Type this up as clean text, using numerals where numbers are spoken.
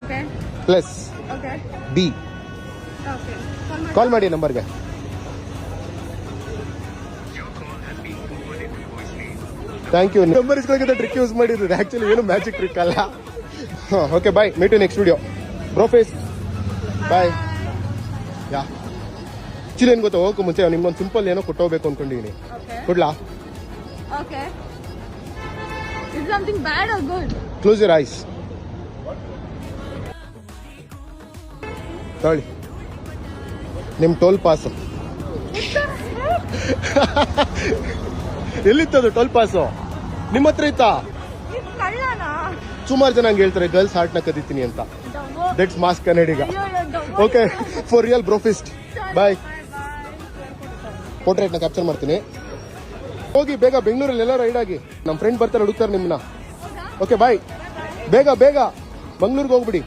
Okay. Plus Okay. B. Okay. Call ಮಾಡಿ ನಂಬರ್ಗೆ. Thank you. Number ಇಸ್ಕೊಳ್ಳೋಕೆ ಟ್ರಿಕ್ ಯೂಸ್ ಮಾಡಿದ್ರು, ಆಕ್ಚುಲಿ ಏನು ಮ್ಯಾಜಿಕ್ ಟ್ರಿಕ್ ಅಲ್ಲ. Okay bye, meet you next video. Brofist bye. Yeah actually ಏನು ಗೊತ್ತಾ, ಹೋಗಕ್ಕೆ ಮುಂಚೆ ನಿಮ್ಗೊಂದು ಸಿಂಪಲ್ ಏನೋ ಕೊಟ್ಟೋಗ್ಬೇಕು ಅನ್ಕೊಂಡಿದ್ದೀನಿ. Okay. ಕೊಡ್ಲಾ? Okay. Is it something bad or good? Close your eyes. ತಗೊಳ್ಳಿ ನಿಮ್ಮ ಟೋಲ್ ಪಾಸು. ಎಲ್ಲಿತ್ತದು ಟೋಲ್ ಪಾಸು? ನಿಮ್ಮ ಹತ್ರ ಇತ್ತಾ? ಇದು ಕಳ್ಳನಾ? ಸುಮಾರು ಜನ ಹಂಗೆ ಹೇಳ್ತಾರೆ, ಗರ್ಲ್ಸ್ ಹಾರ್ಟ್ನ ಕದೀತೀನಿ ಅಂತ. ಡವ್ವು. That's mass Kannadiga. ಡವ್ವು. Okay, for real brofist. Bye. Bye. ಪೋರ್ಟ್ರೇಟ್ನ ಕ್ಯಾಪ್ಚರ್ ಮಾಡ್ತೀನಿ. ಹೋಗಿ ಬೇಗ, ಬೆಂಗಳೂರಲ್ಲಿ ಎಲ್ಲ ರೈಡ್ ಆಗಿ. ನಮ್ಮ ಫ್ರೆಂಡ್ ಬರ್ತಾರೆ, ಹುಡುಕ್ತಾರೆ ನಿಮ್ಮನ್ನ. Okay boy. ಬೇಗ ಬೇಗ ಮಂಗ್ಳೂರ್ಗೆ ಹೋಗ್ಬಿಡಿ.